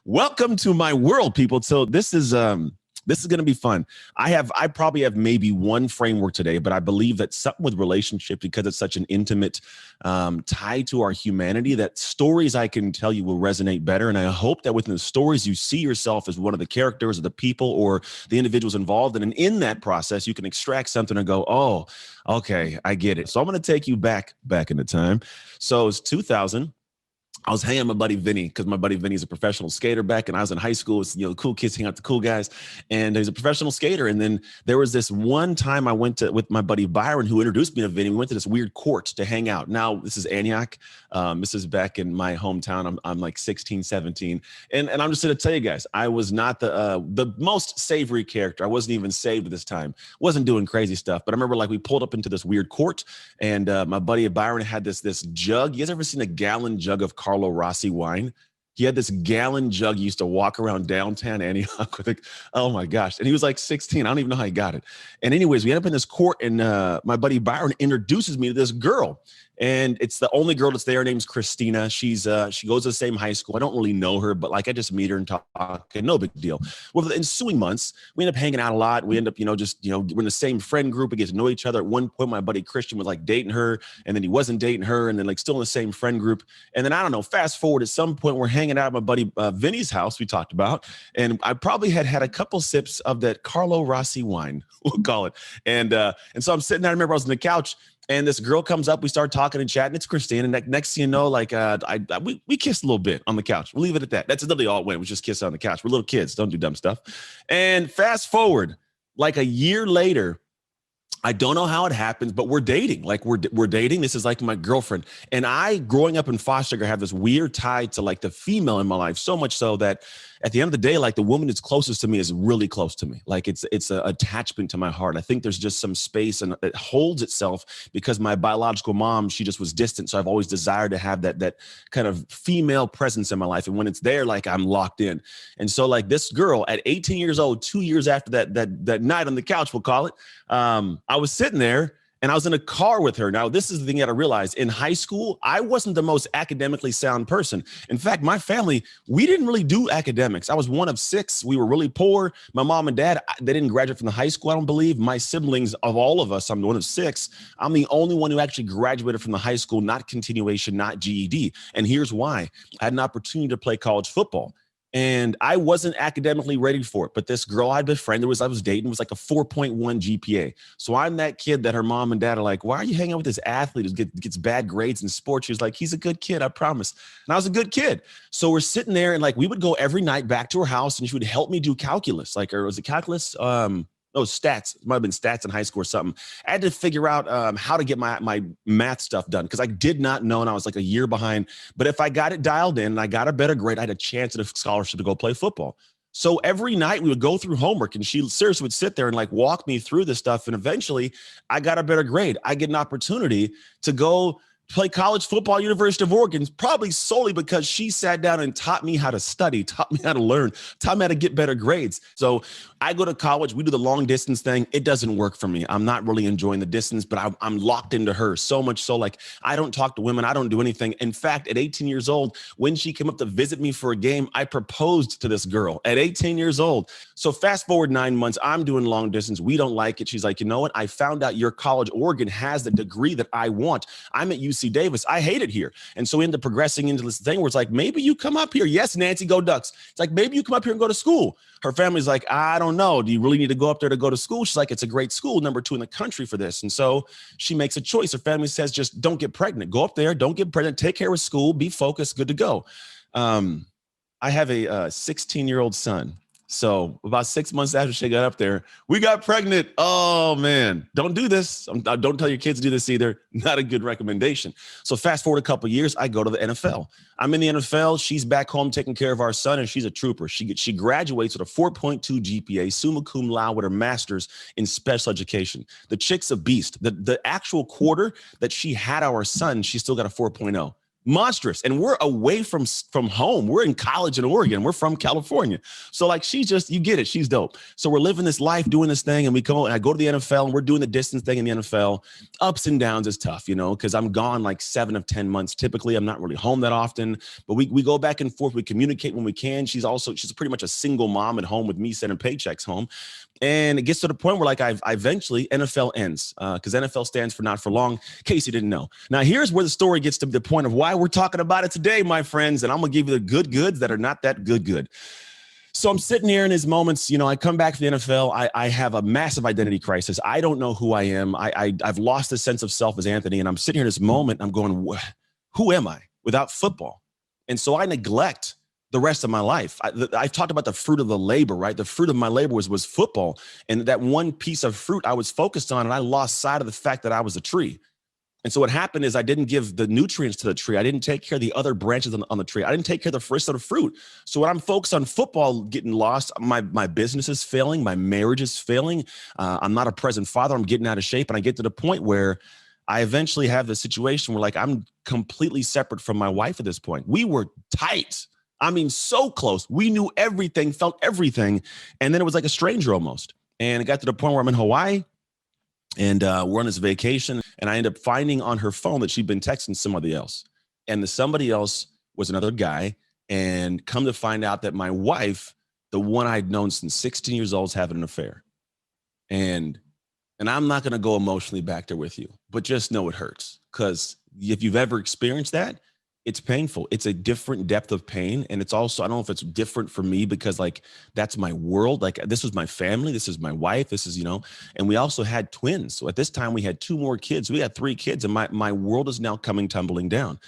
Welcome to my world, people. So this is going to be fun. I probably have maybe one framework today, but I believe that something with relationship, because it's such an intimate tie to our humanity, that stories I can tell you will resonate better. And I hope that within the stories, you see yourself as one of the characters or the people or the individuals involved. And in that process, you can extract something and go, oh, okay, I get it. So I'm going to take you back in the time. So it's 2000. I was hanging with my buddy Vinny, because my buddy Vinny is a professional skater back, and I was in high school. It's, the cool kids hang out with the cool guys, and he's a professional skater. And then there was this one time I went to with my buddy Byron, who introduced me to Vinny. We went to this weird court to hang out. Now this is Antioch. This is back in my hometown. I'm like 16, 17, and I'm just going to tell you guys, I was not the most savory character. I wasn't even saved this time. Wasn't doing crazy stuff. But I remember, like, we pulled up into this weird court, and my buddy Byron had this jug. You guys ever seen a gallon jug of Carlo Rossi wine? He had this gallon jug. He used to walk around downtown Antioch with it. Oh my gosh. And he was like 16. I don't even know how he got it. And anyways, we end up in this court, and my buddy Byron introduces me to this girl. And it's the only girl that's there. Her name's Christina. She goes to the same high school. I don't really know her, but like I just meet her and talk, and no big deal. Well, the ensuing months, we end up hanging out a lot. We end up, we're in the same friend group. We get to know each other. At one point, my buddy Christian was like dating her, and then he wasn't dating her, and then like still in the same friend group. And then I don't know, fast forward, at some point we're hanging out at my buddy Vinny's house, we talked about, and I probably had a couple sips of that Carlo Rossi wine, we'll call it. And so I'm sitting there. I remember I was on the couch, and this girl comes up. We start talking and chatting. It's Christine. And next thing you know, like we kissed a little bit on the couch. We'll leave it at that. That's literally all it went. We just kissed on the couch. We're little kids. Don't do dumb stuff. And fast forward, like a year later, I don't know how it happens, but we're dating. Like we're dating. This is like my girlfriend. And I, growing up in foster care, have this weird tie to like the female in my life, so much so that at the end of the day, like the woman that's closest to me is really close to me. Like it's an attachment to my heart. I think there's just some space, and it holds itself because my biological mom, she just was distant. So I've always desired to have that kind of female presence in my life. And when it's there, like I'm locked in. And so like this girl at 18 years old, 2 years after that night on the couch, we'll call it, I was sitting there, and I was in a car with her. Now, this is the thing that I realized. In high school, I wasn't the most academically sound person. In fact, my family, we didn't really do academics. I was one of 6. We were really poor. My mom and dad, they didn't graduate from the high school, I don't believe. My siblings, of all of us, I'm one of 6. I'm the only one who actually graduated from the high school, not continuation, not GED. And here's why. I had an opportunity to play college football, and I wasn't academically ready for it. But this girl I'd befriended, I was dating, was like a 4.1 GPA. So I'm that kid that her mom and dad are like, why are you hanging out with this athlete who gets bad grades in sports? She was like, he's a good kid, I promise. And I was a good kid. So we're sitting there, and like we would go every night back to her house, and she would help me do calculus. Like, or was it calculus? No, stats. It might have been stats in high school or something. I had to figure out how to get my math stuff done, because I did not know, and I was like a year behind. But if I got it dialed in and I got a better grade, I had a chance at a scholarship to go play football. So every night we would go through homework, and she seriously would sit there and like walk me through this stuff. And eventually I got a better grade. I get an opportunity to go play college football, University of Oregon, probably solely because she sat down and taught me how to study, taught me how to learn, taught me how to get better grades. So I go to college, we do the long distance thing. It doesn't work for me. I'm not really enjoying the distance, but I'm locked into her so much so, like, I don't talk to women. I don't do anything. In fact, at 18 years old, when she came up to visit me for a game, I proposed to this girl at 18 years old. So fast forward 9 months, I'm doing long distance. We don't like it. She's like, you know what? I found out your college, Oregon, has the degree that I want. I'm at UC Davis. I hate it here. And so we end up progressing into this thing where it's like, maybe you come up here. Yes, Nancy, go Ducks. It's like, maybe you come up here and go to school. Her family's like, I don't know. Do you really need to go up there to go to school? She's like, it's a great school, #2 in the country for this. And so she makes a choice. Her family says, just don't get pregnant. Go up there, don't get pregnant, take care of school, be focused, good to go. I have a 16-year-old son. So about 6 months after she got up there, we got pregnant. Oh man, don't do this. Don't tell your kids to do this either. Not a good recommendation. So fast forward a couple of years, I go to the NFL. I'm in the NFL. She's back home taking care of our son, and she's a trooper. She graduates with a 4.2 GPA, summa cum laude, with her master's in special education. The chick's a beast. The actual quarter that she had our son, she still got a 4.0. monstrous. And we're away from home. We're in college in Oregon. We're from California. So like, she's just, you get it. She's dope. So we're living this life, doing this thing. And I go to the NFL and we're doing the distance thing in the NFL. Ups and downs is tough, you know, because I'm gone like 7 of 10 months. Typically, I'm not really home that often, but we go back and forth. We communicate when we can. She's pretty much a single mom at home with me sending paychecks home. And it gets to the point where like I eventually NFL ends because NFL stands for not for long, in case you didn't know. Now, here's where the story gets to the point of why we're talking about it today, my friends. And I'm going to give you the good goods that are not that good. So I'm sitting here in these moments, you know, I come back to the NFL. I have a massive identity crisis. I don't know who I am. I've lost the sense of self as Anthony. And I'm sitting here in this moment. I'm going, who am I without football? And so I neglect the rest of my life. I've talked about the fruit of the labor, right? The fruit of my labor was football. And that one piece of fruit I was focused on, and I lost sight of the fact that I was a tree. And so what happened is I didn't give the nutrients to the tree. I didn't take care of the other branches on the tree. I didn't take care of the rest of the fruit. So when I'm focused on football getting lost, my business is failing. My marriage is failing. I'm not a present father. I'm getting out of shape. And I get to the point where I eventually have the situation where like I'm completely separate from my wife at this point. We were tight. I mean, so close. We knew everything, felt everything. And then it was like a stranger almost. And it got to the point where I'm in Hawaii and we're on this vacation. And I end up finding on her phone that she'd been texting somebody else. And the somebody else was another guy. And come to find out that my wife, the one I'd known since 16 years old, is having an affair. And I'm not going to go emotionally back there with you, but just know it hurts. Because if you've ever experienced that, it's painful. It's a different depth of pain. And it's also, I don't know if it's different for me because like, that's my world. Like this was my family. This is my wife. This is, you know, and we also had twins. So at this time we had 2 more kids. We had 3 kids and my world is now coming tumbling down.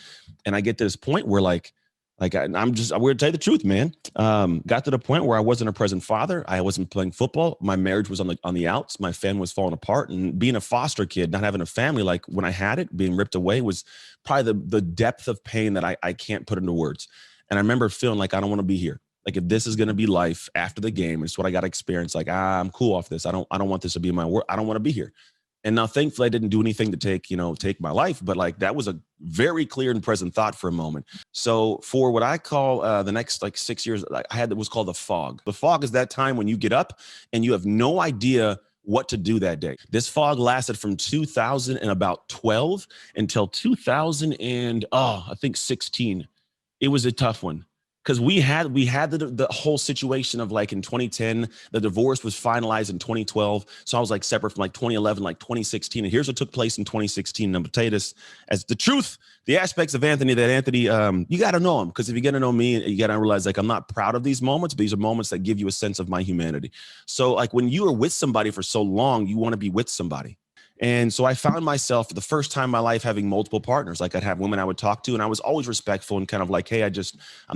And I get to this point where we're to tell you the truth, man. Got to the point where I wasn't a present father. I wasn't playing football. My marriage was on the outs. My family was falling apart, and being a foster kid, not having a family, like when I had it, being ripped away was probably the depth of pain that I can't put into words. And I remember feeling like I don't want to be here. Like if this is going to be life after the game, it's what I got to experience. Like, I'm cool off this. I don't want this to be my work. I don't want to be here. And now, thankfully, I didn't do anything to take my life. But like that was a very clear and present thought for a moment. So for what I call the next like 6 years, I had what was called the fog. The fog is that time when you get up and you have no idea what to do that day. This fog lasted from 2012 until 2016. It was a tough one. Because we had the whole situation of like in 2010, the divorce was finalized in 2012. So I was like separate from like 2011, like 2016. And here's what took place in 2016. And I'm going to tell you this as the truth, the aspects of Anthony, you got to know him. Because if you're going to know me, you got to realize like I'm not proud of these moments, but these are moments that give you a sense of my humanity. So like when you are with somebody for so long, you want to be with somebody. And so I found myself for the first time in my life having multiple partners. Like I'd have women I would talk to, and I was always respectful and kind of like, hey, I'm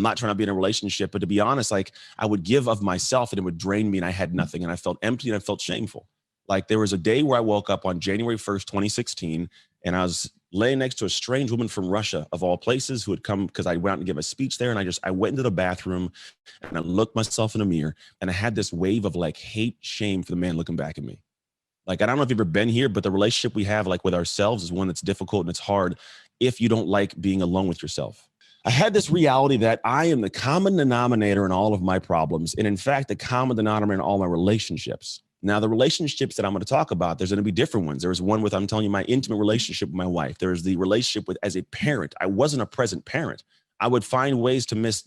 not trying to be in a relationship. But to be honest, like I would give of myself and it would drain me and I had nothing and I felt empty and I felt shameful. Like there was a day where I woke up on January 1st, 2016, and I was laying next to a strange woman from Russia of all places who had come because I went out and gave a speech there. And I went into the bathroom and I looked myself in the mirror and I had this wave of like hate, shame for the man looking back at me. Like, I don't know if you've ever been here, but the relationship we have like with ourselves is one that's difficult and it's hard if you don't like being alone with yourself. I had this reality that I am the common denominator in all of my problems. And in fact, the common denominator in all my relationships. Now, the relationships that I'm going to talk about, there's going to be different ones. There's one with, I'm telling you, my intimate relationship with my wife. There's the relationship with as a parent. I wasn't a present parent. I would find ways to miss,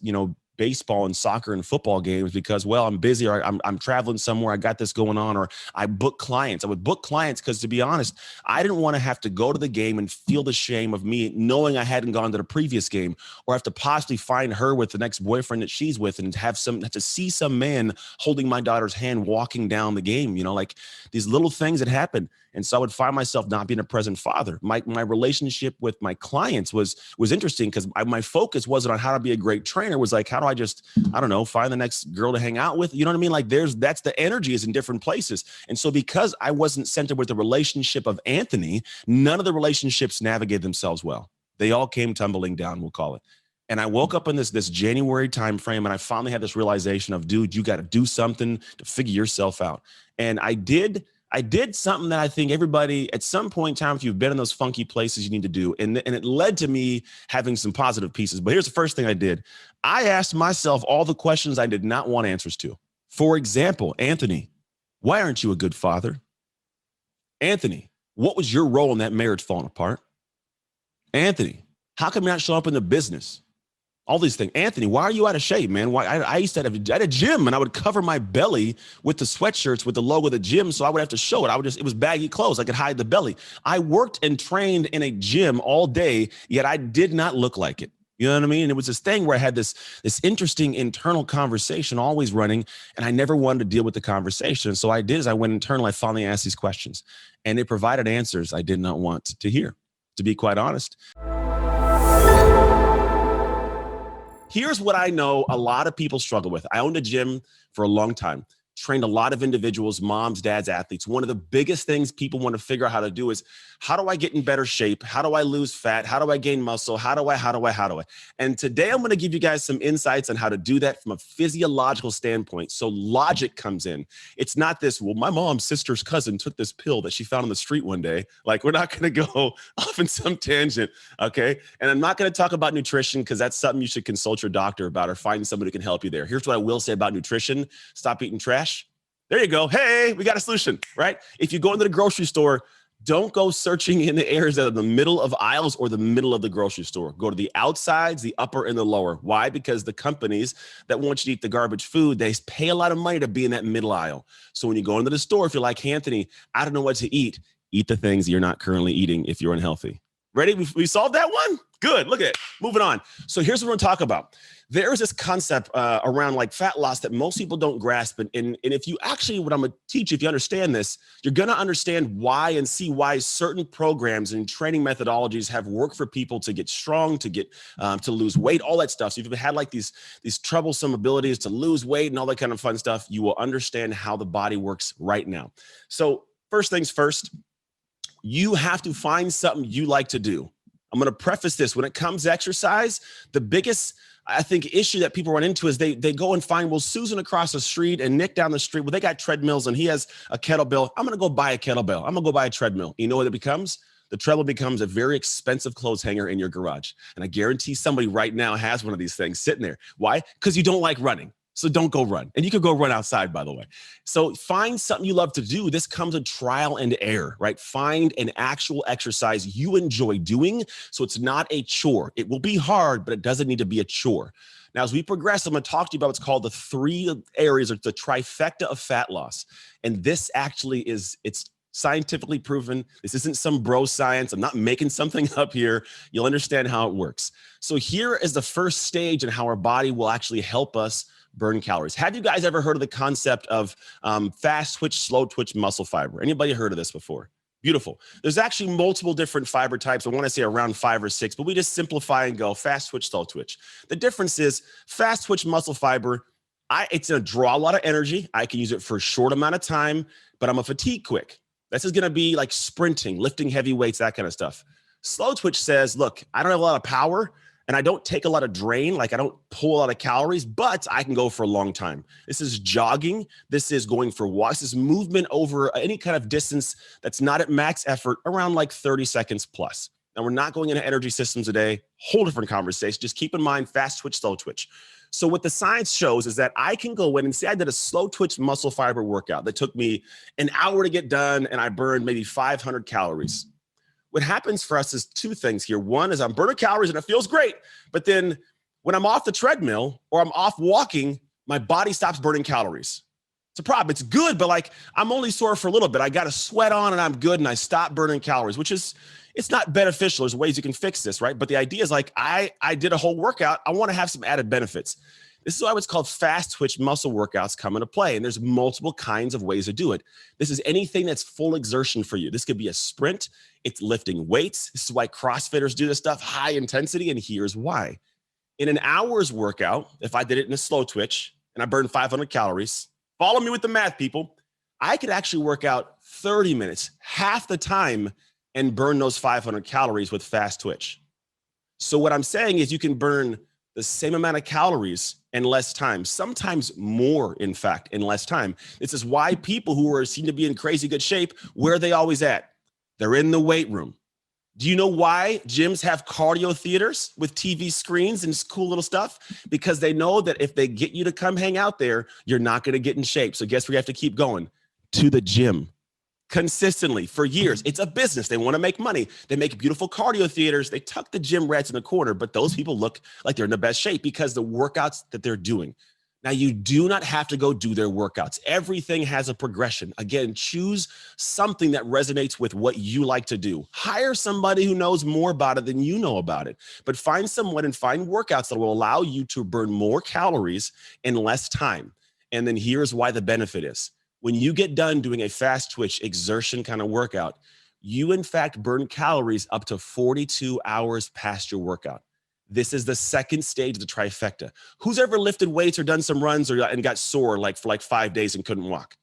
baseball and soccer and football games because, well, I'm busy or I'm traveling somewhere. I got this going on, or I book clients. I would book clients because, to be honest, I didn't want to have to go to the game and feel the shame of me knowing I hadn't gone to the previous game, or have to possibly find her with the next boyfriend that she's with and have to see some man holding my daughter's hand walking down the game, like these little things that happen. And so I would find myself not being a present father. My relationship with my clients was interesting because my focus wasn't on how to be a great trainer. It was like, how do I just, find the next girl to hang out with? You know what I mean? Like that's the energy is in different places. And so because I wasn't centered with the relationship of Anthony, none of the relationships navigated themselves well. They all came tumbling down, we'll call it. And I woke up in this January time frame, and I finally had this realization of, dude, you got to do something to figure yourself out. And I did. I did something that I think everybody at some point in time, if you've been in those funky places, you need to do. And it led to me having some positive pieces. But here's the first thing I did. I asked myself all the questions I did not want answers to. For example, Anthony, why aren't you a good father? Anthony, what was your role in that marriage falling apart? Anthony, how come you're not showing up in the business? All these things. Anthony, why are you out of shape, man? Why? I used to have a gym, and I would cover my belly with the sweatshirts with the logo of the gym, so I would have to show it. It was baggy clothes. I could hide the belly. I worked and trained in a gym all day, yet I did not look like it. You know what I mean? And it was this thing where I had this interesting internal conversation always running, and I never wanted to deal with the conversation. So I did is I went internal. I finally asked these questions, and it provided answers I did not want to hear, to be quite honest. Here's what I know a lot of people struggle with. I owned a gym for a long time, trained a lot of individuals, moms, dads, athletes. One of the biggest things people want to figure out how to do is, how do I get in better shape? How do I lose fat? How do I gain muscle? How do I? And today I'm going to give you guys some insights on how to do that from a physiological standpoint. So logic comes in. It's not this, well, my mom's sister's cousin took this pill that she found on the street one day. Like, we're not going to go off in some tangent, okay? And I'm not going to talk about nutrition, because that's something you should consult your doctor about, or find somebody who can help you there. Here's what I will say about nutrition. Stop eating trash. There you go. Hey, we got a solution, right? If you go into the grocery store, don't go searching in the areas that are the middle of aisles or the middle of the grocery store. Go to the outsides, the upper and the lower. Why? Because the companies that want you to eat the garbage food, they pay a lot of money to be in that middle aisle. So when you go into the store, if you're like, Anthony, I don't know what to eat the things you're not currently eating if you're unhealthy. Ready? We solved that one? Good. Look at it. Moving on. So here's what we're going to talk about. There is this concept around like fat loss that most people don't grasp. And if you actually, what I'm going to teach you, if you understand this, you're going to understand why and see why certain programs and training methodologies have worked for people to get strong, to get to lose weight, all that stuff. So if you've had like these troublesome abilities to lose weight and all that kind of fun stuff, you will understand how the body works right now. So first things first, you have to find something you like to do. I'm going to preface this. When it comes to exercise, the biggest, I think, issue that people run into is they go and find, well, Susan across the street and Nick down the street, well, they got treadmills and he has a kettlebell. I'm going to go buy a kettlebell. I'm going to go buy a treadmill. You know what it becomes? The treadmill becomes a very expensive clothes hanger in your garage. And I guarantee somebody right now has one of these things sitting there. Why? Because you don't like running. So don't go run. And you could go run outside, by the way. So find something you love to do. This comes with trial and error, right? Find an actual exercise you enjoy doing, so it's not a chore. It will be hard, but it doesn't need to be a chore. Now, as we progress, I'm going to talk to you about what's called the 3 areas, or the trifecta of fat loss. And this actually it's scientifically proven. This isn't some bro science. I'm not making something up here. You'll understand how it works. So here is the first stage in how our body will actually help us burn calories. Have you guys ever heard of the concept of fast twitch, slow twitch muscle fiber? Anybody heard of this before? Beautiful. There's actually multiple different fiber types. I want to say around 5 or 6, but we just simplify and go fast twitch, slow twitch. The difference is fast twitch muscle fiber, it's going to draw a lot of energy. I can use it for a short amount of time, but I'm a fatigue quick. This is going to be like sprinting, lifting heavy weights, that kind of stuff. Slow twitch says, look, I don't have a lot of power, and I don't take a lot of drain, like I don't pull a lot of calories, but I can go for a long time. This is jogging. This is going for walks. This is movement over any kind of distance that's not at max effort, around like 30 seconds plus. Now, we're not going into energy systems today. Whole different conversation. Just keep in mind fast twitch, slow twitch. So what the science shows is that I can go in and say I did a slow twitch muscle fiber workout that took me an hour to get done, and I burned maybe 500 calories. What happens for us is 2 things here. One is I'm burning calories and it feels great. But then when I'm off the treadmill or I'm off walking, my body stops burning calories. It's a problem. It's good, but like I'm only sore for a little bit. I got a sweat on and I'm good, and I stop burning calories, which is, it's not beneficial. There's ways you can fix this, right? But the idea is like, I did a whole workout. I want to have some added benefits. This is why what's called fast twitch muscle workouts come into play. And there's multiple kinds of ways to do it. This is anything that's full exertion for you. This could be a sprint. It's lifting weights. This is why CrossFitters do this stuff, high intensity. And here's why. In an hour's workout, if I did it in a slow twitch and I burned 500 calories, follow me with the math, people, I could actually work out 30 minutes, half the time, and burn those 500 calories with fast twitch. So what I'm saying is you can burn the same amount of calories in less time, sometimes more, in fact, in less time. This is why people who are seem to be in crazy good shape, where are they always at? They're in the weight room. Do you know why gyms have cardio theaters with TV screens and cool little stuff? Because they know that if they get you to come hang out there, you're not going to get in shape. So guess where you have to keep going? To the gym. Consistently for years. It's a business. They want to make money. They make beautiful cardio theaters. They tuck the gym rats in the corner, but those people look like they're in the best shape because the workouts that they're doing. Now, you do not have to go do their workouts. Everything has a progression. Again, choose something that resonates with what you like to do. Hire somebody who knows more about it than you know about it, but find someone and find workouts that will allow you to burn more calories in less time. And then here's why the benefit is. When you get done doing a fast twitch exertion kind of workout, you in fact burn calories up to 42 hours past your workout. This is the second stage of the trifecta. Who's ever lifted weights or done some runs and got sore for like 5 days and couldn't walk?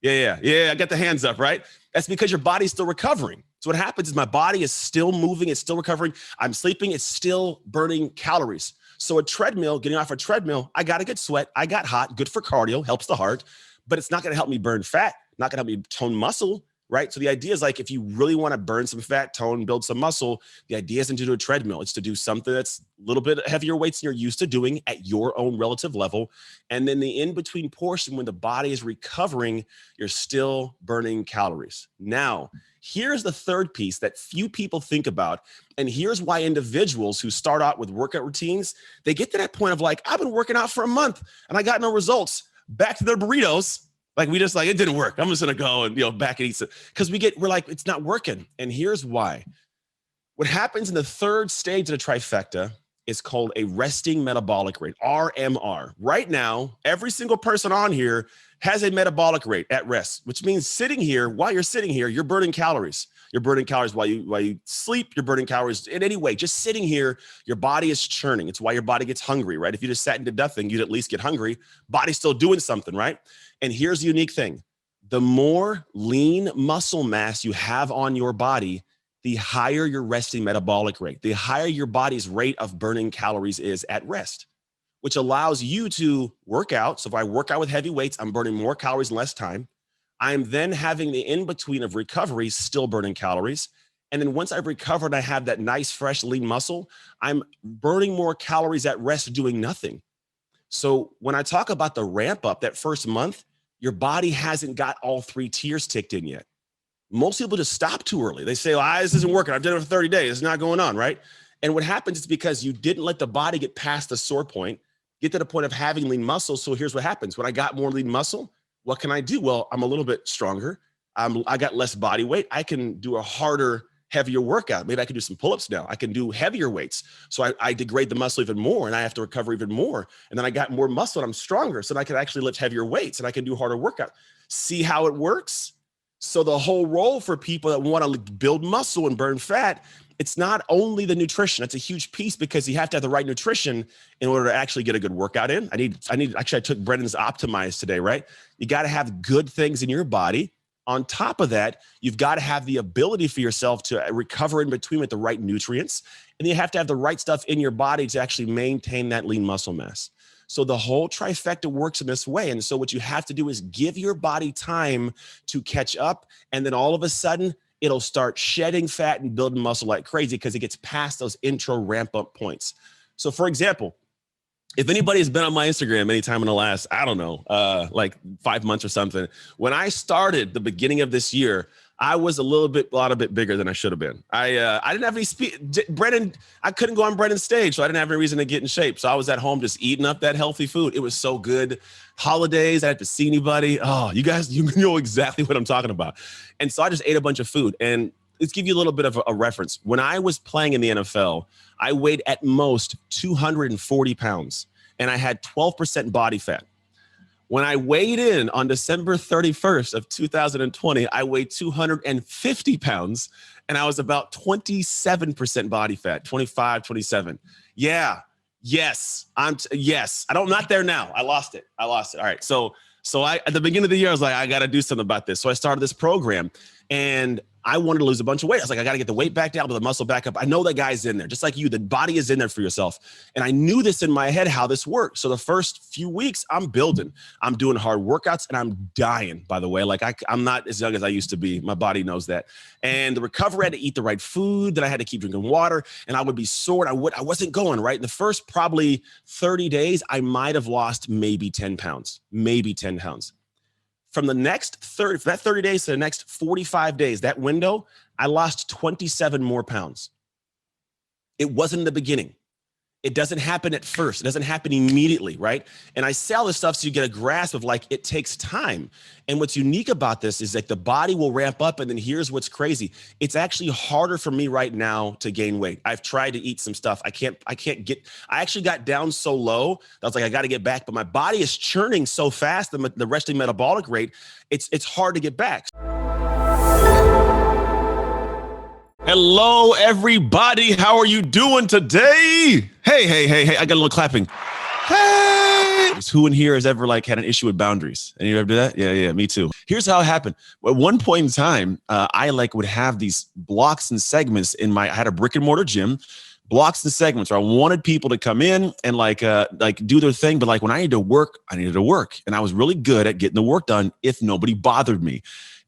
Yeah. I got the hands up, right? That's because your body's still recovering. So what happens is my body is still moving. It's still recovering. I'm sleeping. It's still burning calories. So a treadmill, getting off a treadmill, I got a good sweat. I got hot, good for cardio, helps the heart. But it's not going to help me burn fat, not going to help me tone muscle, right? So the idea is like, if you really want to burn some fat, tone, build some muscle, the idea isn't to do a treadmill. It's to do something that's a little bit heavier weights than you're used to doing at your own relative level. And then the in-between portion, when the body is recovering, you're still burning calories. Now, here's the third piece that few people think about. And here's why individuals who start out with workout routines, they get to that point of like, I've been working out for a month and I got no results. Back to their burritos. Like we just like, it didn't work. I'm just going to go and, back and eat some, because we're like, it's not working. And here's why. What happens in the third stage of the trifecta is called a resting metabolic rate, RMR. Right now, every single person on here has a metabolic rate at rest, which means sitting here, while you're sitting here, you're burning calories. You're burning calories while you sleep. You're burning calories in any way. Just sitting here, your body is churning. It's why your body gets hungry, right? If you just sat and did nothing, you'd at least get hungry. Body's still doing something, right? And here's the unique thing. The more lean muscle mass you have on your body, the higher your resting metabolic rate, the higher your body's rate of burning calories is at rest, which allows you to work out. So if I work out with heavy weights, I'm burning more calories in less time. I'm then having the in-between of recovery, still burning calories. And then once I've recovered, I have that nice, fresh, lean muscle, I'm burning more calories at rest doing nothing. So when I talk about the ramp up that first month, your body hasn't got all 3 tiers ticked in yet. Most people just stop too early. They say, this isn't working. I've done it for 30 days. It's not going on, right? And what happens is because you didn't let the body get past the sore point, get to the point of having lean muscle. So here's what happens. When I got more lean muscle, what can I do? Well, I'm a little bit stronger. I got less body weight. I can do a harder, heavier workout. Maybe I can do some pull-ups now. I can do heavier weights. So I degrade the muscle even more and I have to recover even more. And then I got more muscle and I'm stronger. So then I can actually lift heavier weights and I can do harder workout. See how it works? So the whole role for people that want to build muscle and burn fat, it's not only the nutrition. It's a huge piece because you have to have the right nutrition in order to actually get a good workout in. Actually, I took Brendon's Optimize today, right? You got to have good things in your body. On top of that, you've got to have the ability for yourself to recover in between with the right nutrients. And you have to have the right stuff in your body to actually maintain that lean muscle mass. So the whole trifecta works in this way. And so what you have to do is give your body time to catch up. And then all of a sudden, it'll start shedding fat and building muscle like crazy because it gets past those intro ramp up points. So for example, if anybody has been on my Instagram anytime in the last, I don't know, like 5 months or something, when I started the beginning of this year, I was a lot bit bigger than I should have been. I didn't have any Brendon, I couldn't go on Brendon's stage, so I didn't have any reason to get in shape. So I was at home just eating up that healthy food. It was so good. Holidays, I didn't have to see anybody. Oh, you guys, you know exactly what I'm talking about. And so I just ate a bunch of food. And let's give you a little bit of a reference. When I was playing in the NFL, I weighed at most 240 pounds and I had 12% body fat. When I weighed in on December 31st of 2020, I weighed 250 pounds and I was about 27% body fat, 25, 27. Yeah. Yes. I'm not there now. I lost it. All right. So I, at the beginning of the year, I was like, I got to do something about this. So I started this program and I wanted to lose a bunch of weight. I was like, I got to get the weight back down, but the muscle back up. I know that guy's in there, just like you. The body is in there for yourself. And I knew this in my head, how this worked. So the first few weeks, I'm building. I'm doing hard workouts, and I'm dying, by the way. Like I'm not as young as I used to be. My body knows that. And the recovery, I had to eat the right food, that I had to keep drinking water, and I would be sore. I wasn't going right. In the first probably 30 days, I might have lost maybe 10 pounds, maybe 10 pounds. From the next 30 days to the next 45 days, that window, I lost 27 more pounds. It wasn't in the beginning. It doesn't happen at first. It doesn't happen immediately, right? And I say all this stuff so you get a grasp of like, it takes time. And what's unique about this is like the body will ramp up, and then here's what's crazy. It's actually harder for me right now to gain weight. I've tried to eat some stuff. I actually got down so low that I was like, I got to get back, but my body is churning so fast, the resting metabolic rate, it's hard to get back. Hello, everybody. How are you doing today? Hey. I got a little clapping. Hey. Who in here has ever like had an issue with boundaries? Any of you ever do that? Yeah, me too. Here's how it happened. At one point in time, I like would have these blocks and segments I had a brick and mortar gym, blocks and segments where I wanted people to come in and like do their thing. But like when I needed to work, I needed to work. And I was really good at getting the work done if nobody bothered me.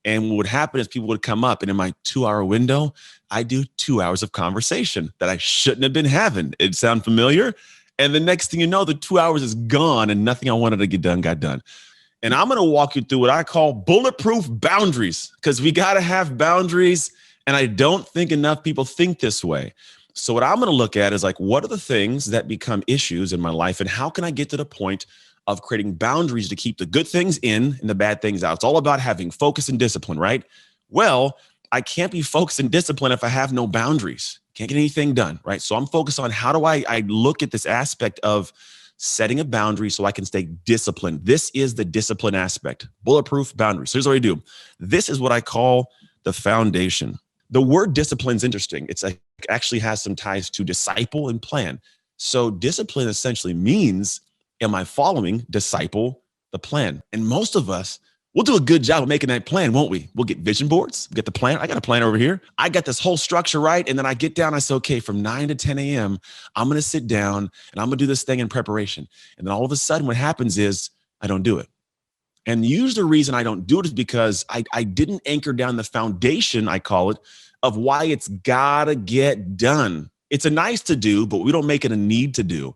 And what would happen is people would come up, and in my 2-hour window, I do 2 hours of conversation that I shouldn't have been having. It sound familiar? And the next thing you know, the 2 hours is gone and nothing I wanted to get done got done. And I'm going to walk you through what I call bulletproof boundaries, because we got to have boundaries. And I don't think enough people think this way. So what I'm going to look at is like, what are the things that become issues in my life, and how can I get to the point of creating boundaries to keep the good things in and the bad things out? It's all about having focus and discipline, right? Well, I can't be focused and disciplined if I have no boundaries. Can't get anything done, right? So I'm focused on how do I look at this aspect of setting a boundary so I can stay disciplined. This is the discipline aspect, bulletproof boundaries. So here's what I do. This is what I call the foundation. The word discipline is interesting. It actually has some ties to disciple and plan. So discipline essentially means, am I following disciple the plan? And most of us, we'll do a good job of making that plan, won't we? We'll get vision boards, get the plan. I got a plan over here. I got this whole structure right. And then I get down, I say, okay, from 9 to 10 a.m., I'm going to sit down and I'm going to do this thing in preparation. And then all of a sudden what happens is I don't do it. And usually the reason I don't do it is because I didn't anchor down the foundation, I call it, of why it's got to get done. It's a nice to do, but we don't make it a need to do.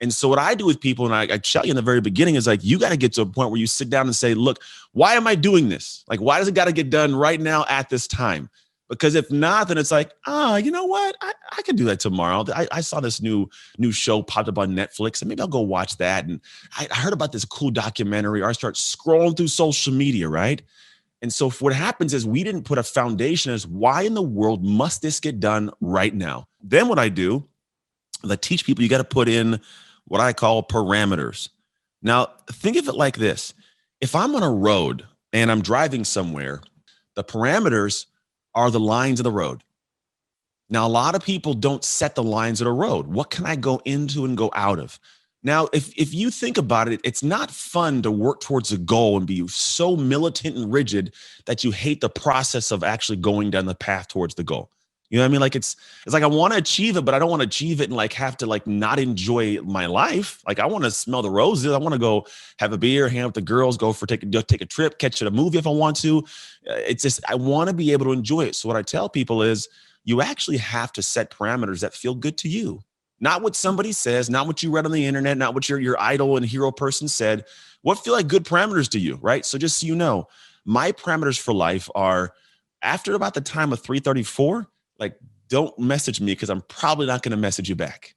And so what I do with people, and I tell you in the very beginning, is like, you got to get to a point where you sit down and say, look, why am I doing this? Like, why does it got to get done right now at this time? Because if not, then it's like, you know what? I can do that tomorrow. I saw this new show popped up on Netflix, and maybe I'll go watch that. And I heard about this cool documentary, or I start scrolling through social media, right? And so what happens is we didn't put a foundation as why in the world must this get done right now? Then what I do, I teach people you got to put in what I call parameters. Now, think of it like this. If I'm on a road and I'm driving somewhere, the parameters are the lines of the road. Now, a lot of people don't set the lines of the road. What can I go into and go out of? Now, if you think about it, it's not fun to work towards a goal and be so militant and rigid that you hate the process of actually going down the path towards the goal. You know what I mean? Like it's like I want to achieve it, but I don't want to achieve it and like have to like not enjoy my life. Like I want to smell the roses. I want to go have a beer, hang out with the girls, take a trip, catch a movie if I want to. It's just I want to be able to enjoy it. So what I tell people is you actually have to set parameters that feel good to you. Not what somebody says, not what you read on the internet, not what your idol and hero person said. What feel like good parameters to you, right? So just so you know, my parameters for life are after about the time of 3:34. Like, don't message me because I'm probably not going to message you back.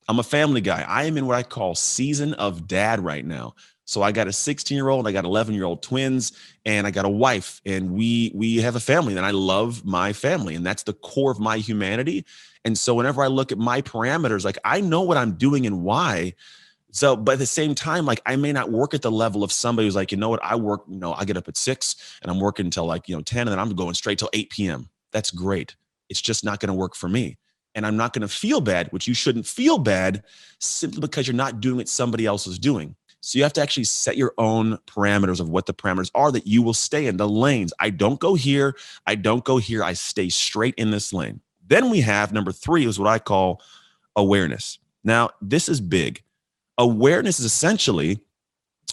I'm a family guy. I am in what I call season of dad right now. So I got a 16-year-old, I got 11-year-old twins, and I got a wife, and we have a family, and I love my family, and that's the core of my humanity. And so whenever I look at my parameters, like I know what I'm doing and why. So, but at the same time, like I may not work at the level of somebody who's like, you know what, I get up at 6 and I'm working until like, 10, and then I'm going straight till 8 p.m. That's great. It's just not going to work for me. And I'm not going to feel bad, which you shouldn't feel bad simply because you're not doing what somebody else is doing. So you have to actually set your own parameters of what the parameters are that you will stay in, the lanes. I don't go here. I don't go here. I stay straight in this lane. Then we have number 3 is what I call awareness. Now, this is big. Awareness is essentially,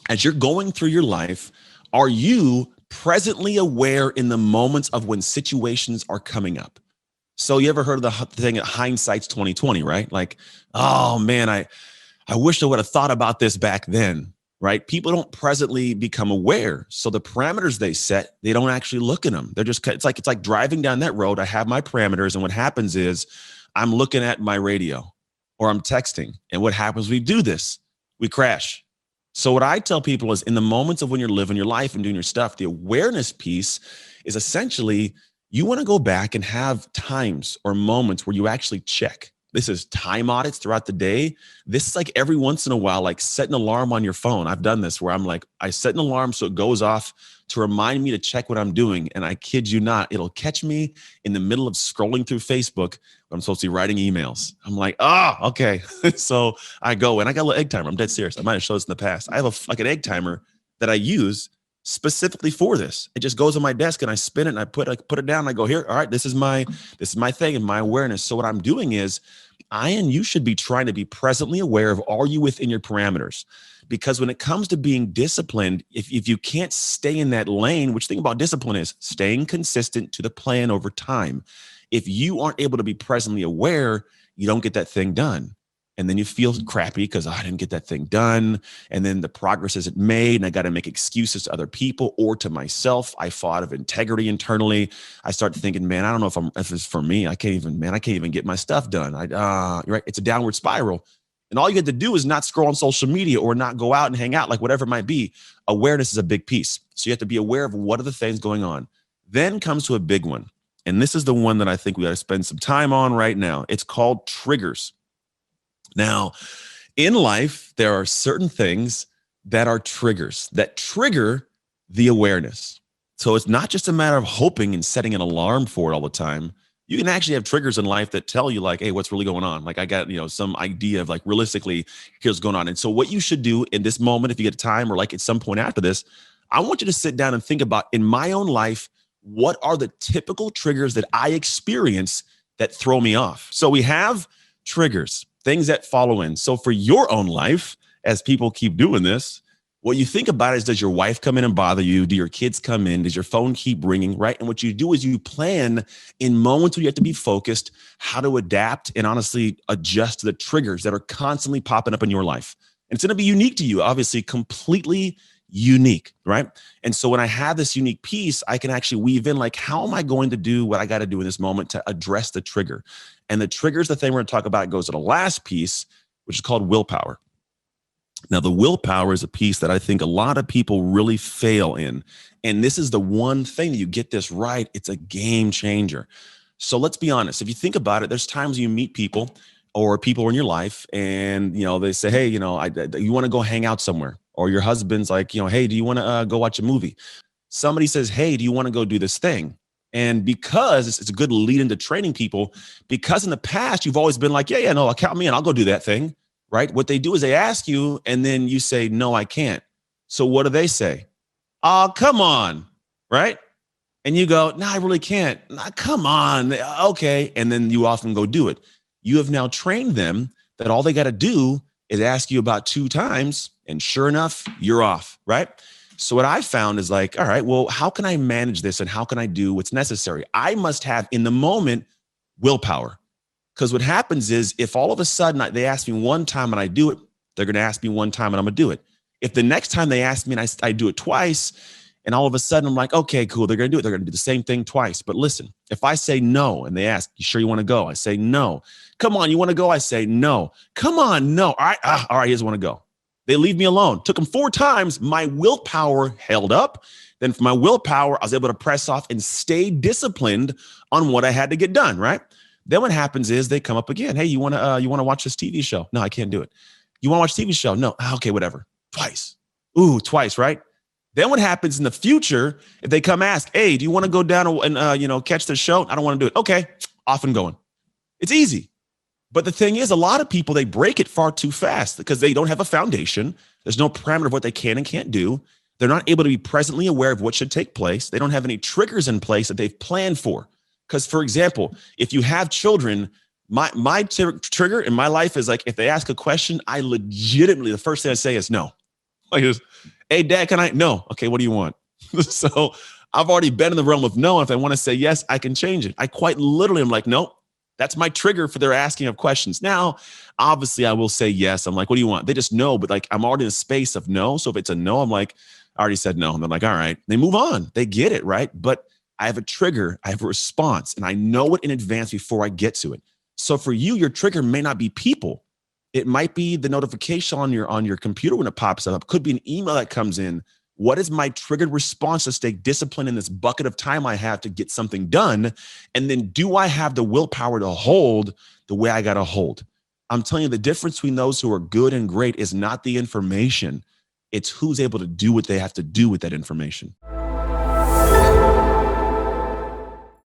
as you're going through your life, are you presently aware in the moments of when situations are coming up? So you ever heard of the thing that hindsight's 2020, right? Like, oh man, I wish I would have thought about this back then, right? People don't presently become aware. So the parameters they set, they don't actually look at them. They're just, it's like driving down that road. I have my parameters. And what happens is I'm looking at my radio or I'm texting. And what happens? We do this, we crash. So what I tell people is in the moments of when you're living your life and doing your stuff, the awareness piece is essentially you want to go back and have times or moments where you actually check. This is time audits throughout the day. This is like every once in a while, like set an alarm on your phone. I've done this where I'm like, I set an alarm so it goes off to remind me to check what I'm doing. And I kid you not, it'll catch me in the middle of scrolling through Facebook when I'm supposed to be writing emails. I'm like, okay. So I go and I got a little egg timer. I'm dead serious. I might have showed this in the past. I have like an egg timer that I use specifically for this. It just goes on my desk and I spin it and I put it down and I go, here, all right, this is my thing and my awareness. So what I'm doing is you should be trying to be presently aware of, are you within your parameters? Because when it comes to being disciplined, if you can't stay in that lane, which thing about discipline is staying consistent to the plan over time. If you aren't able to be presently aware, you don't get that thing done. And then you feel crappy because I didn't get that thing done. And then the progress isn't made. And I got to make excuses to other people or to myself. I fall out of integrity internally. I start thinking, man, I don't know if it's for me. I can't even get my stuff done. Right? It's a downward spiral. And all you have to do is not scroll on social media or not go out and hang out, like whatever it might be. Awareness is a big piece. So you have to be aware of what are the things going on. Then comes to a big one. And this is the one that I think we got to spend some time on right now. It's called triggers. Now, in life, there are certain things that are triggers that trigger the awareness. So it's not just a matter of hoping and setting an alarm for it all the time. You can actually have triggers in life that tell you like, hey, what's really going on? Like I got, some idea of like realistically, here's what's going on. And so what you should do in this moment, if you get time or like at some point after this, I want you to sit down and think about in my own life, what are the typical triggers that I experience that throw me off? So we have triggers, things that follow in. So for your own life, as people keep doing this, what you think about is, does your wife come in and bother you? Do your kids come in? Does your phone keep ringing, right? And what you do is you plan in moments where you have to be focused, how to adapt and honestly adjust to the triggers that are constantly popping up in your life. And it's going to be unique to you, obviously completely unique, right? And so when I have this unique piece, I can actually weave in like, how am I going to do what I got to do in this moment to address the trigger? And the trigger is the thing we're going to talk about. It goes to the last piece, which is called willpower. Now, the willpower is a piece that I think a lot of people really fail in. And this is the one thing that you get this right, it's a game changer. So let's be honest. If you think about it, there's times you meet people or people in your life and, they say, hey, you want to go hang out somewhere. Or your husband's like, hey, do you want to go watch a movie? Somebody says, hey, do you want to go do this thing? And because it's a good lead into training people, because in the past, you've always been like, yeah, no, count me in. I'll go do that thing, right? What they do is they ask you and then you say, no, I can't. So what do they say? Oh, come on, right? And you go, no, I really can't. Nah, come on. Okay. And then you often go do it. You have now trained them that all they got to do is ask you about 2 times. And sure enough, you're off, right? So what I found is like, all right, well, how can I manage this and how can I do what's necessary? I must have in the moment willpower. Because what happens is if all of a sudden they ask me one time and I do it, they're going to ask me one time and I'm going to do it. If the next time they ask me and I do it twice, and all of a sudden I'm like, okay, cool, they're going to do it. They're going to do the same thing twice. But listen, if I say no and they ask, you sure you want to go? I say no. Come on, you want to go? I say no. Come on, no. All right, he doesn't want to go. They leave me alone. Took them 4 times. My willpower held up. Then for my willpower, I was able to press off and stay disciplined on what I had to get done, right? Then what happens is they come up again. Hey, you want to watch this TV show? No, I can't do it. You want to watch a TV show? No. Okay, whatever. Twice. Ooh, twice, right? Then what happens in the future, if they come ask, hey, do you want to go down and catch the show? I don't want to do it. Okay, off and going. It's easy. But the thing is, a lot of people, they break it far too fast because they don't have a foundation. There's no parameter of what they can and can't do. They're not able to be presently aware of what should take place. They don't have any triggers in place that they've planned for. Because, for example, if you have children, my trigger in my life is like, if they ask a question, I legitimately, the first thing I say is no. Like, hey, Dad, can I? No. Okay, what do you want? So I've already been in the realm of no. If I want to say yes, I can change it. I quite literally am like, nope. That's my trigger for their asking of questions. Now, obviously, I will say yes. I'm like, what do you want? They just know, but like I'm already in a space of no. So if it's a no, I'm like, I already said no. And they're like, all right. They move on. They get it, right? But I have a trigger. I have a response, and I know it in advance before I get to it. So for you, your trigger may not be people. It might be the notification on your computer when it pops up. It could be an email that comes in. What is my triggered response to stay disciplined in this bucket of time I have to get something done? And then do I have the willpower to hold the way I got to hold? I'm telling you, the difference between those who are good and great is not the information. It's who's able to do what they have to do with that information.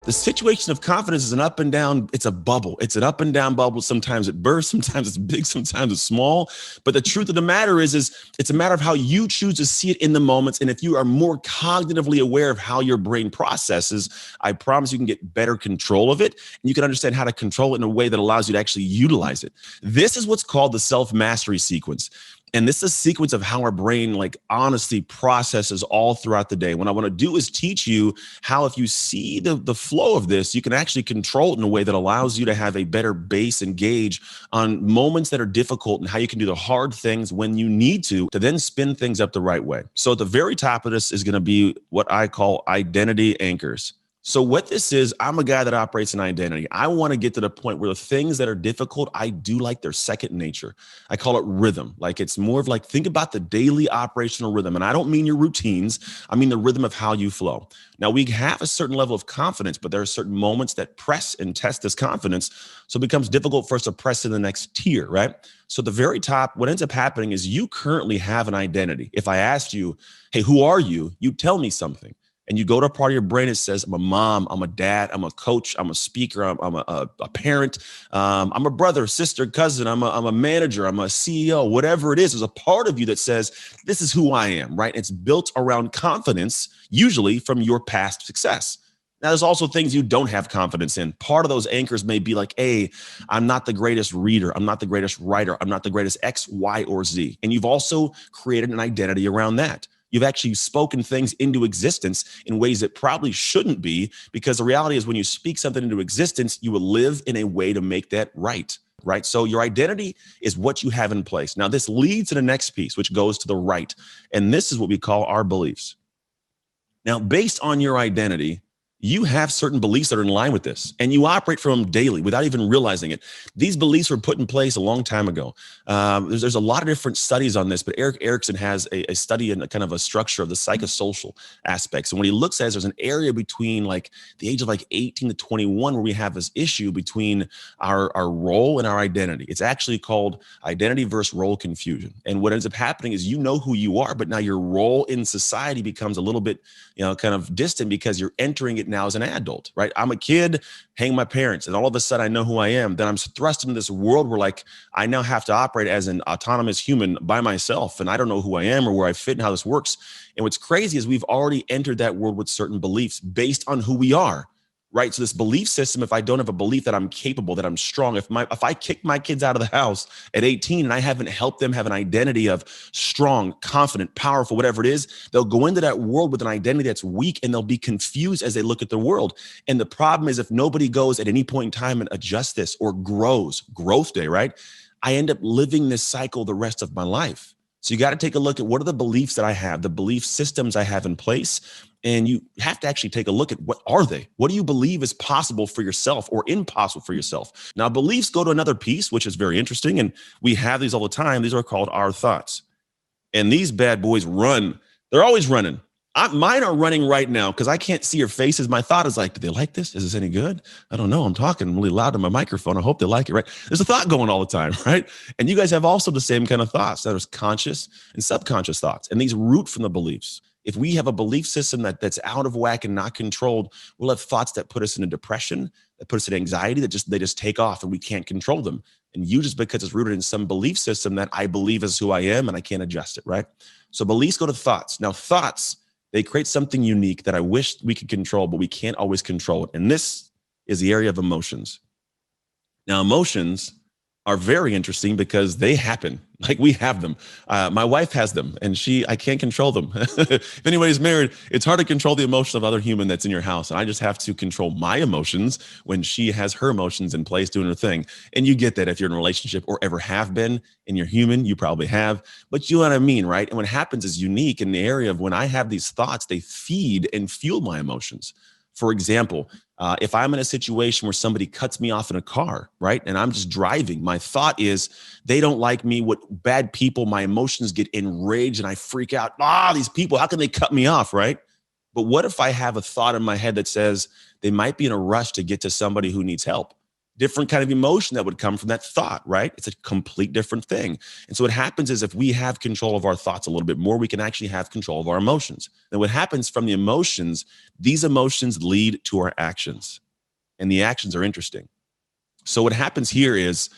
The situation of confidence is an up and down. It's a bubble. It's an up and down bubble. Sometimes it bursts. Sometimes it's big. Sometimes it's small. But the truth of the matter is it's a matter of how you choose to see it in the moments. And if you are more cognitively aware of how your brain processes, I promise you can get better control of it. And you can understand how to control it in a way that allows you to actually utilize it. This is what's called the self-mastery sequence. And this is a sequence of how our brain, like, honestly processes all throughout the day. What I want to do is teach you how, if you see the flow of this, you can actually control it in a way that allows you to have a better base and gauge on moments that are difficult and how you can do the hard things when you need to then spin things up the right way. So at the very top of this is going to be what I call identity anchors. So what this is, I'm a guy that operates in identity. I want to get to the point where the things that are difficult, I do like their second nature. I call it rhythm. Like, it's more of like, think about the daily operational rhythm. And I don't mean your routines. I mean the rhythm of how you flow. Now, we have a certain level of confidence, but there are certain moments that press and test this confidence. So it becomes difficult for us to press to the next tier, right? So at the very top, what ends up happening is you currently have an identity. If I asked you, hey, who are you? You tell me something. And you go to a part of your brain that says, I'm a mom, I'm a dad, I'm a coach, I'm a speaker, I'm a parent, I'm a brother, sister, cousin, I'm a manager, I'm a CEO, whatever it is. There's a part of you that says, this is who I am, right? It's built around confidence, usually from your past success. Now, there's also things you don't have confidence in. Part of those anchors may be like, hey, I'm not the greatest reader. I'm not the greatest writer. I'm not the greatest X, Y, or Z. And you've also created an identity around that. You've actually spoken things into existence in ways that probably shouldn't be, because the reality is when you speak something into existence, you will live in a way to make that right? So your identity is what you have in place. Now, this leads to the next piece, which goes to the right. And this is what we call our beliefs. Now, based on your identity, you have certain beliefs that are in line with this, and you operate from them daily without even realizing it. These beliefs were put in place a long time ago. There's a lot of different studies on this, but Erik Erikson has a study in a kind of a structure of the psychosocial aspects. And what he looks at is there's an area between like the age of like 18 to 21 where we have this issue between our role and our identity. It's actually called identity versus role confusion. And what ends up happening is you know who you are, but now your role in society becomes a little bit, kind of distant because you're entering it now as an adult, right? I'm a kid, hang my parents, and all of a sudden I know who I am. Then I'm thrust into this world where like I now have to operate as an autonomous human by myself, and I don't know who I am or where I fit and how this works. And what's crazy is we've already entered that world with certain beliefs based on who we are. Right. So this belief system, if I don't have a belief that I'm capable, that I'm strong, if I kick my kids out of the house at 18 and I haven't helped them have an identity of strong, confident, powerful, whatever it is, they'll go into that world with an identity that's weak, and they'll be confused as they look at the world. And the problem is, if nobody goes at any point in time and adjusts this or grows, growth day, right? I end up living this cycle the rest of my life. So you got to take a look at what are the beliefs that I have, the belief systems I have in place. And you have to actually take a look at what are they? What do you believe is possible for yourself or impossible for yourself? Now, beliefs go to another piece, which is very interesting. And we have these all the time. These are called our thoughts. And these bad boys run. They're always running. Mine are running right now because I can't see your faces. My thought is like, do they like this? Is this any good? I don't know. I'm talking really loud to my microphone. I hope they like it, right? There's a thought going all the time, right? And you guys have also the same kind of thoughts. There's conscious and subconscious thoughts. And these root from the beliefs. If we have a belief system that's out of whack and not controlled, we'll have thoughts that put us into depression, that put us in anxiety, they just take off and we can't control them. And you just because it's rooted in some belief system that I believe is who I am and I can't adjust it, right? So beliefs go to thoughts. Now thoughts, they create something unique that I wish we could control, but we can't always control it. And this is the area of emotions. Now emotions are very interesting because they happen. Like we have them. My wife has them and I can't control them. If anybody's married, it's hard to control the emotion of other human that's in your house. And I just have to control my emotions when she has her emotions in place doing her thing. And you get that if you're in a relationship or ever have been and you're human, you probably have, but you know what I mean, right? And what happens is unique in the area of when I have these thoughts, they feed and fuel my emotions. For example, if I'm in a situation where somebody cuts me off in a car, right? And I'm just driving, my thought is they don't like me, what bad people, my emotions get enraged and I freak out. These people, how can they cut me off, right? But what if I have a thought in my head that says they might be in a rush to get to somebody who needs help? Different kind of emotion that would come from that thought, right? It's a complete different thing. And so what happens is if we have control of our thoughts a little bit more, we can actually have control of our emotions. And what happens from the emotions, these emotions lead to our actions. And the actions are interesting. So what happens here is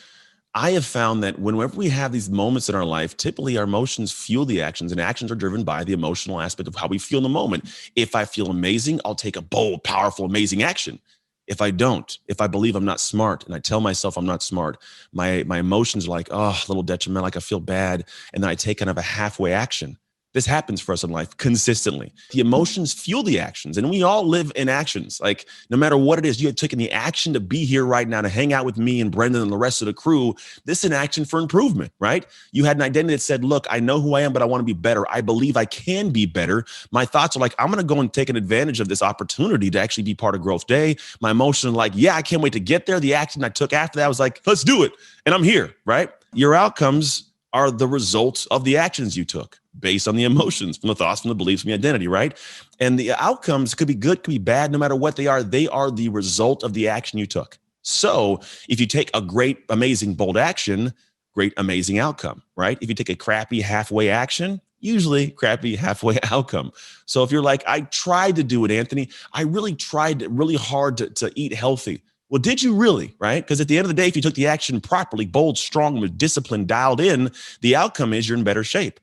I have found that whenever we have these moments in our life, typically our emotions fuel the actions, and actions are driven by the emotional aspect of how we feel in the moment. If I feel amazing, I'll take a bold, powerful, amazing action. If I don't, if I believe I'm not smart and I tell myself I'm not smart, my emotions are like, a little detrimental, like I feel bad. And then I take kind of a halfway action. This happens for us in life consistently. The emotions fuel the actions, and we all live in actions. Like no matter what it is, you had taken the action to be here right now, to hang out with me and Brendan and the rest of the crew. This is an action for improvement, right? You had an identity that said, look, I know who I am, but I want to be better. I believe I can be better. My thoughts are like, I'm going to go and take an advantage of this opportunity to actually be part of Growth Day. My emotions are like, yeah, I can't wait to get there. The action I took after that was like, let's do it. And I'm here, right? Your outcomes are the results of the actions you took based on the emotions, from the thoughts, from the beliefs, from the identity, right? And the outcomes could be good, could be bad, no matter what they are the result of the action you took. So if you take a great, amazing, bold action, great, amazing outcome, right? If you take a crappy, halfway action, usually crappy, halfway outcome. So if you're like, I tried to do it, Anthony, I really tried really hard to eat healthy. Well, did you really, right? Because at the end of the day, if you took the action properly, bold, strong, with discipline dialed in, the outcome is you're in better shape.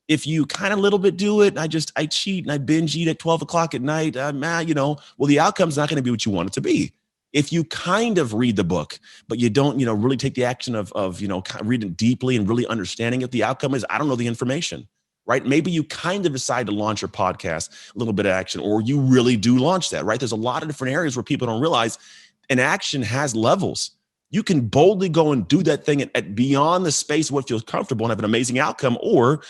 If you kind of little bit do it, I cheat and I binge eat at 12 o'clock at night, well, the outcome's not going to be what you want it to be. If you kind of read the book, but you don't, really take the action of reading deeply and really understanding it, the outcome is, I don't know the information, right? Maybe you kind of decide to launch your podcast, a little bit of action, or you really do launch that, right? There's a lot of different areas where people don't realize an action has levels. You can boldly go and do that thing at beyond the space of what feels comfortable and have an amazing outcome, or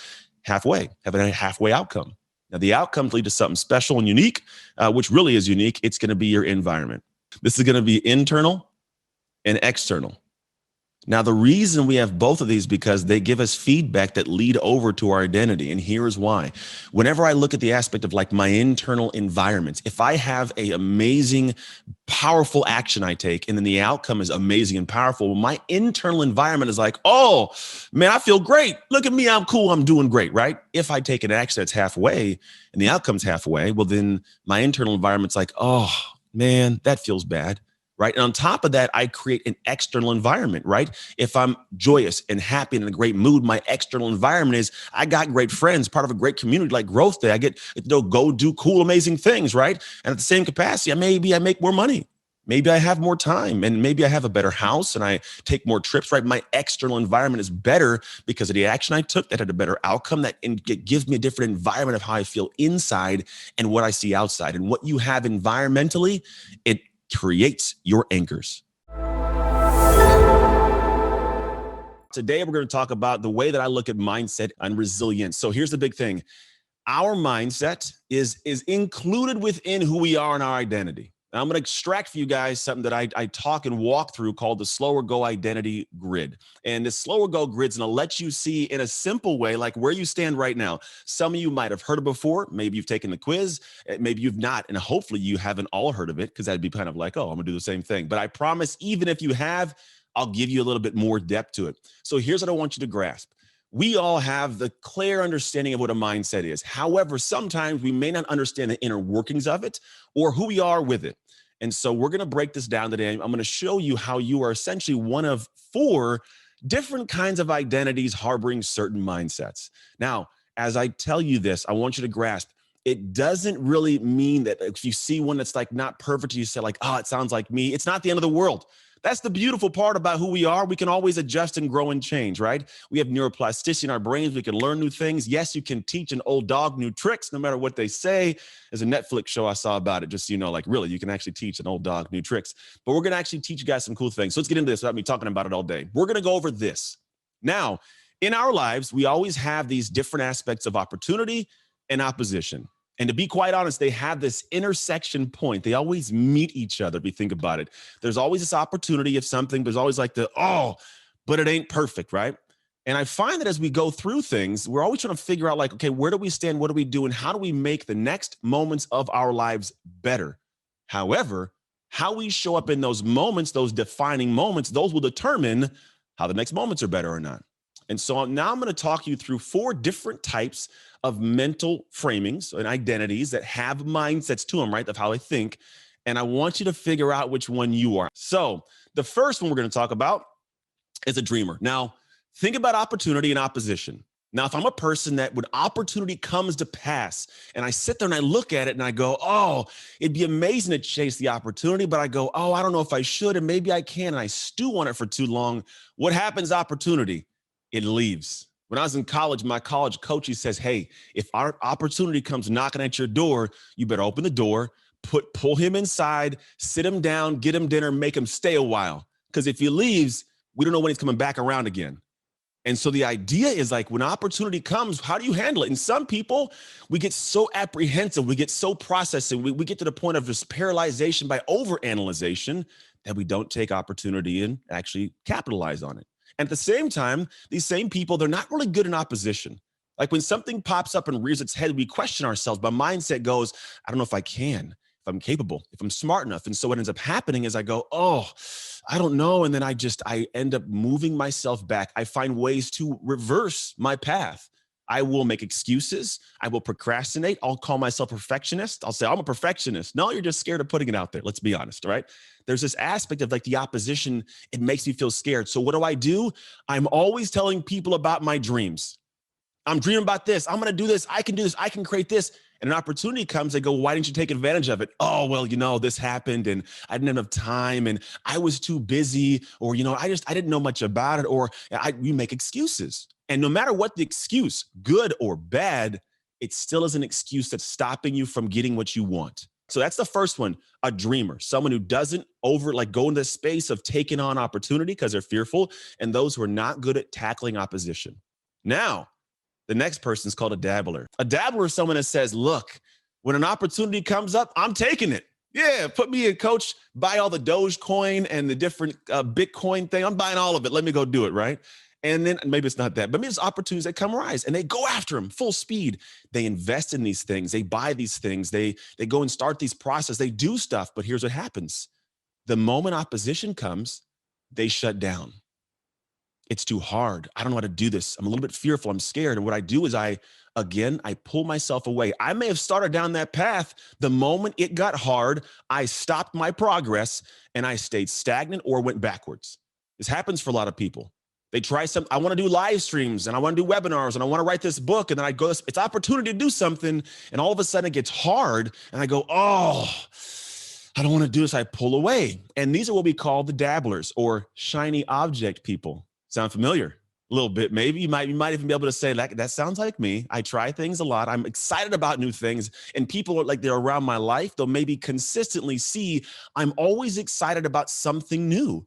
have a halfway outcome. Now, the outcomes lead to something special and unique, which really is unique. It's going to be your environment. This is going to be internal and external. Now, the reason we have both of these because they give us feedback that lead over to our identity. And here is why. Whenever I look at the aspect of like my internal environment, if I have an amazing, powerful action I take, and then the outcome is amazing and powerful, my internal environment is like, oh, man, I feel great. Look at me. I'm cool. I'm doing great, right? If I take an action that's halfway and the outcome's halfway, well, then my internal environment's like, oh, man, that feels bad. Right. And on top of that, I create an external environment, right? If I'm joyous and happy and in a great mood, my external environment is I got great friends, part of a great community like GrowthDay. I get to go do cool, amazing things, right? And at the same capacity, maybe I make more money. Maybe I have more time, and maybe I have a better house and I take more trips, right? My external environment is better because of the action I took that had a better outcome, that it gives me a different environment of how I feel inside and what I see outside. And what you have environmentally, it creates your anchors. Today, we're going to talk about the way that I look at mindset and resilience. So here's the big thing. Our mindset is included within who we are and our identity. Now, I'm going to extract for you guys something that I talk and walk through called the Slower Go Identity Grid. And the Slower Go Grid's going to let you see in a simple way, like where you stand right now. Some of you might have heard it before. Maybe you've taken the quiz. Maybe you've not. And hopefully you haven't all heard of it, because that'd be kind of like, oh, I'm going to do the same thing. But I promise, even if you have, I'll give you a little bit more depth to it. So here's what I want you to grasp. We all have the clear understanding of what a mindset is. However, sometimes we may not understand the inner workings of it or who we are with it. And so we're going to break this down today. I'm going to show you how you are essentially one of 4 different kinds of identities harboring certain mindsets. Now, as I tell you this, I want you to grasp it doesn't really mean that if you see one that's like not perfect, you say like, oh, it sounds like me. It's not the end of the world. That's the beautiful part about who we are. We can always adjust and grow and change, right? We have neuroplasticity in our brains. We can learn new things. Yes, you can teach an old dog new tricks, no matter what they say. There's a Netflix show I saw about it, just so you know, like really, you can actually teach an old dog new tricks. But we're going to actually teach you guys some cool things. So let's get into this without me talking about it all day. We're going to go over this. Now, in our lives, we always have these different aspects of opportunity and opposition. And to be quite honest, they have this intersection point. They always meet each other if you think about it. There's always this opportunity of something. There's always like but it ain't perfect, right? And I find that as we go through things, we're always trying to figure out like, okay, where do we stand? What do we do? And how do we make the next moments of our lives better? However, how we show up in those moments, those defining moments, those will determine how the next moments are better or not. And so now I'm going to talk you through 4 different types of mental framings and identities that have mindsets to them, right? Of how they think. And I want you to figure out which one you are. So the first one we're going to talk about is a dreamer. Now, think about opportunity and opposition. Now, if I'm a person that when opportunity comes to pass and I sit there and I look at it and I go, oh, it'd be amazing to chase the opportunity, but I go, oh, I don't know if I should, and maybe I can, and I stew on it for too long. What happens to opportunity? It leaves. When I was in college, my college coach, he says, hey, if our opportunity comes knocking at your door, you better open the door, pull him inside, sit him down, get him dinner, make him stay a while. Because if he leaves, we don't know when he's coming back around again. And so the idea is like when opportunity comes, how do you handle it? And some people, we get so apprehensive, we get so processing, we get to the point of just paralyzation by overanalyzation that we don't take opportunity and actually capitalize on it. And at the same time, these same people, they're not really good in opposition. Like when something pops up and rears its head, we question ourselves. My mindset goes, I don't know if I can, if I'm capable, if I'm smart enough. And so what ends up happening is I go, oh, I don't know. And then I end up moving myself back. I find ways to reverse my path. I will make excuses. I will procrastinate. I'll call myself a perfectionist. I'll say, I'm a perfectionist. No, you're just scared of putting it out there. Let's be honest, right? There's this aspect of like the opposition. It makes me feel scared. So what do? I'm always telling people about my dreams. I'm dreaming about this. I'm going to do this. I can do this. I can create this. And an opportunity comes, I go, why didn't you take advantage of it? Oh, well, this happened and I didn't have enough time and I was too busy, or, I didn't know much about it, or we make excuses. And no matter what the excuse, good or bad, it still is an excuse that's stopping you from getting what you want. So that's the first one, a dreamer, someone who doesn't go into the space of taking on opportunity because they're fearful, and those who are not good at tackling opposition. Now, the next person is called a dabbler. A dabbler is someone that says, look, when an opportunity comes up, I'm taking it. Yeah, put me in, coach, buy all the Dogecoin and the different Bitcoin thing. I'm buying all of it. Let me go do it, right? And then maybe it's not that, but maybe it's opportunities that come rise and they go after them full speed. They invest in these things. They buy these things. They go and start these processes. They do stuff, but here's what happens. The moment opposition comes, they shut down. It's too hard. I don't know how to do this. I'm a little bit fearful. I'm scared. And what I do is I pull myself away. I may have started down that path. The moment it got hard, I stopped my progress and I stayed stagnant or went backwards. This happens for a lot of people. They try I want to do live streams and I want to do webinars and I want to write this book. And then I go, it's opportunity to do something. And all of a sudden it gets hard. And I go, oh, I don't want to do this. I pull away. And these are what we call the dabblers or shiny object people. Sound familiar? A little bit, maybe. You might even be able to say, that sounds like me. I try things a lot. I'm excited about new things. And people are like, they're around my life. They'll maybe consistently see I'm always excited about something new.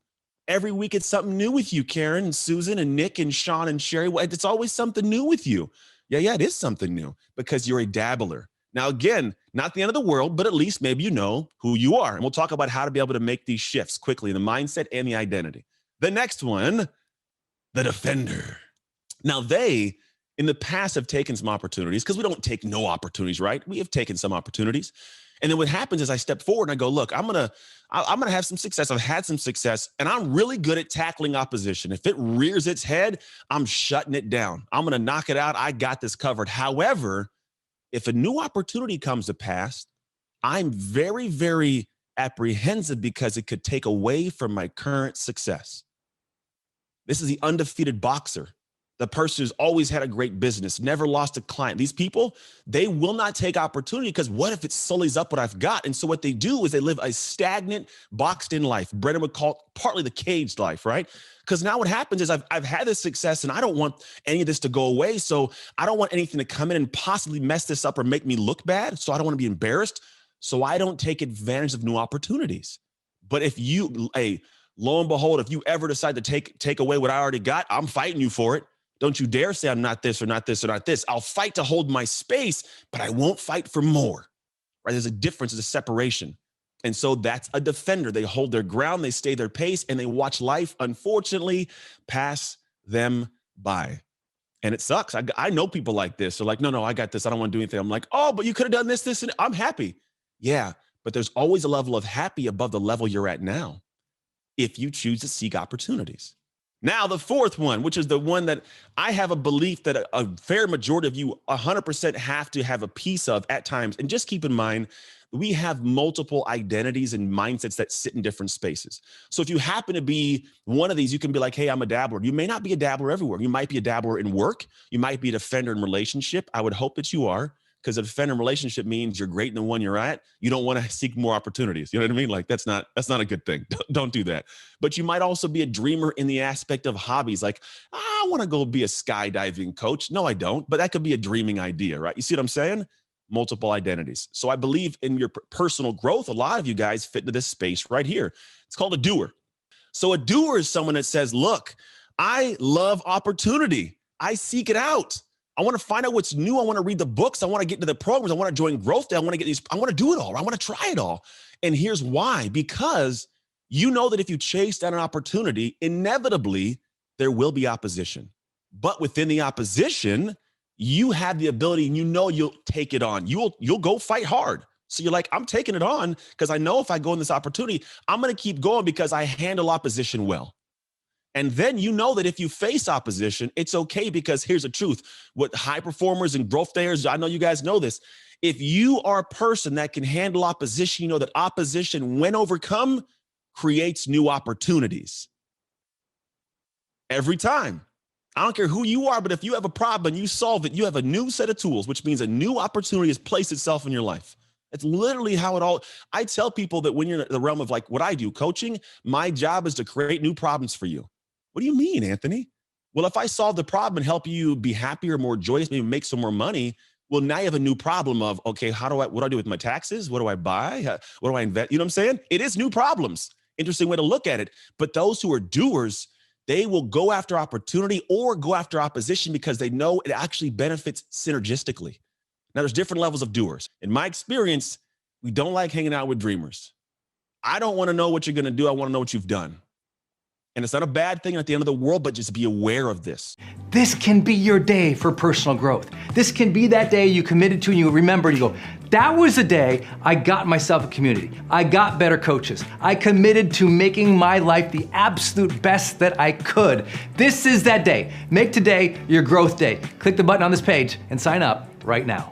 Every week it's something new with you, Karen and Susan and Nick and Sean and Sherry. It's always something new with you. Yeah, it is something new because you're a dabbler. Now, again, not the end of the world, but at least maybe you know who you are. And we'll talk about how to be able to make these shifts quickly, the mindset and the identity. The next one, the defender. Now, they in the past have taken some opportunities, because we don't take no opportunities, right? We have taken some opportunities. And then what happens is I step forward and I go, look, I'm gonna have some success. I've had some success, and I'm really good at tackling opposition. If it rears its head, I'm shutting it down. I'm gonna knock it out. I got this covered. However, if a new opportunity comes to pass, I'm very, very apprehensive because it could take away from my current success. This is the undefeated boxer, the person who's always had a great business, never lost a client. These people, they will not take opportunity, because what if it sullies up what I've got? And so what they do is they live a stagnant, boxed in life. BRENDON would call it partly the caged life, right? Because now what happens is I've had this success and I don't want any of this to go away. So I don't want anything to come in and possibly mess this up or make me look bad. So I don't want to be embarrassed. So I don't take advantage of new opportunities. But if you, lo and behold, if you ever decide to take away what I already got, I'm fighting you for it. Don't you dare say I'm not this or not this or not this. I'll fight to hold my space, but I won't fight for more, right? There's a difference, there's a separation. And so that's a defender. They hold their ground, they stay their pace, and they watch life, unfortunately, pass them by. And it sucks. I know people like this. They're like, no, I got this. I don't want to do anything. I'm like, oh, but you could have done this, and I'm happy. Yeah, but there's always a level of happy above the level you're at now if you choose to seek opportunities. Now, the fourth one, which is the one that I have a belief that a fair majority of you 100% have to have a piece of at times. And just keep in mind, we have multiple identities and mindsets that sit in different spaces. So if you happen to be one of these, you can be like, hey, I'm a dabbler. You may not be a dabbler everywhere. You might be a dabbler in work. You might be a defender in relationship. I would hope that you are, because a defender in relationship means you're great in the one you're at. You don't want to seek more opportunities. You know what I mean? Like that's not a good thing. Don't do that. But you might also be a dreamer in the aspect of hobbies. Like, I want to go be a skydiving coach. No, I don't. But that could be a dreaming idea, right? You see what I'm saying? Multiple identities. So I believe in your personal growth, a lot of you guys fit into this space right here. It's called a doer. So a doer is someone that says, look, I love opportunity. I seek it out. I want to find out what's new. I want to read the books. I want to get into the programs. I want to join GrowthDay. I want to do it all. I want to try it all. And here's why. Because you know that if you chase down an opportunity, inevitably there will be opposition. But within the opposition, you have the ability, and you know you'll take it on. You'll go fight hard. So you're like, I'm taking it on because I know if I go in this opportunity, I'm going to keep going because I handle opposition well. And then you know that if you face opposition, it's okay, because here's the truth. What high performers and growth dayers, I know you guys know this. If you are a person that can handle opposition, you know that opposition, when overcome, creates new opportunities. Every time. I don't care who you are, but if you have a problem and you solve it, you have a new set of tools, which means a new opportunity has placed itself in your life. It's literally how it all, I tell people that when you're in the realm of like what I do, coaching, my job is to create new problems for you. What do you mean, Anthony? Well, if I solve the problem and help you be happier, more joyous, maybe make some more money, well, now you have a new problem of, okay, what do I do with my taxes? What do I buy? What do I invest? You know what I'm saying? It is new problems. Interesting way to look at it. But those who are doers, they will go after opportunity or go after opposition because they know it actually benefits synergistically. Now, there's different levels of doers. In my experience, we don't like hanging out with dreamers. I don't want to know what you're going to do. I want to know what you've done. And it's not a bad thing at the end of the world, but just be aware of this. This can be your day for personal growth. This can be that day you committed to and you remember, you go, that was the day I got myself a community. I got better coaches. I committed to making my life the absolute best that I could. This is that day. Make today your growth day. Click the button on this page and sign up right now.